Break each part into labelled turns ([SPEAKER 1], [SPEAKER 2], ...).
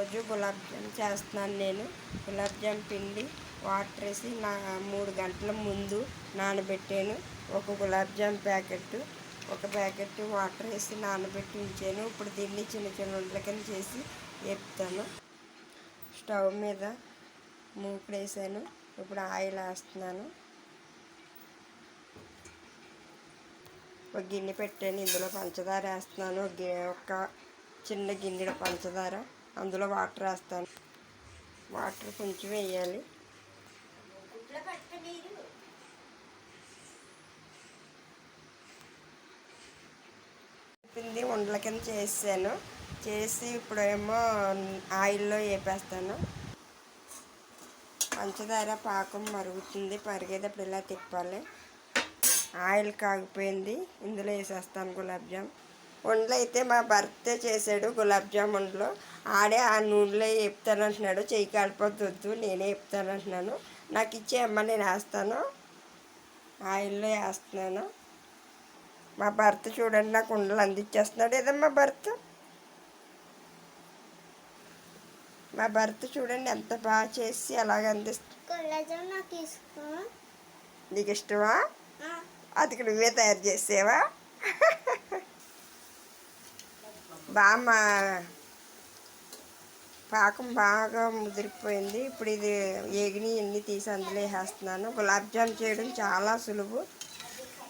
[SPEAKER 1] ఈరోజు గులాబ్ జామ్ చేస్తున్నాను. నేను గులాబ్ జామ్ పిండి వాటర్ వేసి 3 గంటల ముందు నానబెట్టాను. ఒక గులాబ్ జామ్ ప్యాకెట్ వాటర్ వేసి నానబెట్టి ఉంచాను. ఇప్పుడు దీన్ని చిన్న చిన్న ఉండల కింద చేసి వేపుతాను. స్టవ్ మీద మూకుడు వేసాను. ఇప్పుడు ఆయిల్ వేస్తున్నాను. ఒక గిన్నె పెట్టాను. ఇందులో పంచదార వేస్తున్నాను. ఒక చిన్న గిన్నెల పంచదార, అందులో వాటర్ వేస్తాను. వాటర్ కొంచెం వేయాలి. పిండి ఉండల కింద చేసాను. చేసి ఇప్పుడేమో ఆయిల్లో వేపేస్తాను. పంచదార పాకం మరుగుతుంది. మరిగేటప్పుడు ఇలా తిప్పాలి. ఆయిల్ కాగిపోయింది. ఇందులో వేసేస్తాను గులాబ్ జామ్ ఉండలు. అయితే మా భర్తే చేశాడు గులాబ్ జామ్ ఉండలు. ఆడే ఆ నూనెలో వేపుతానంటున్నాడు. చెయ్యి కాలిపోద్దు, నేనే వేపుతానంటున్నాను. నాకు ఇచ్చే అమ్మ, నేను వేస్తాను. ఆయిల్లో వేస్తున్నాను. మా భర్త చూడండి నాకు ఉండలు అందించేస్తున్నాడు. ఏదమ్మా మా భర్త చూడండి ఎంత బాగా చేసి అలాగ అందిస్తాడు. నీకు ఇష్టమా? అది నువ్వే తయారు చేసేవా? బాగా పాకం బాగా ముదిరిపోయింది. ఇప్పుడు ఇది ఏగిని ఎన్ని తీసి అందులో వేసేస్తున్నాను. గులాబ్ జామ్ చేయడం చాలా సులువు.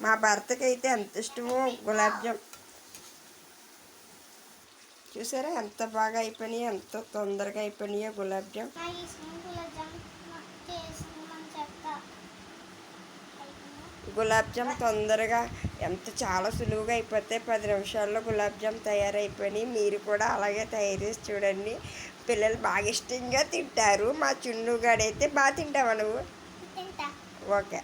[SPEAKER 1] మా భర్తకి అయితే ఎంత ఇష్టమో గులాబ్ జామ్. చూసారా ఎంత బాగా అయిపోయినాయో, ఎంత తొందరగా అయిపోయినాయో గులాబ్ జామ్. గులాబ్ జామ్ తొందరగా చాలా సులువుగా అయిపోతే 10 నిమిషాల్లో గులాబ్ జామ్ తయారైపోయినాయి. మీరు కూడా అలాగే తయారు చేసి చూడండి. పిల్లలు బాగా ఇష్టంగా తింటారు. మా చున్నుగాడైతే బాగా తింటావా నువ్వు? ఓకే.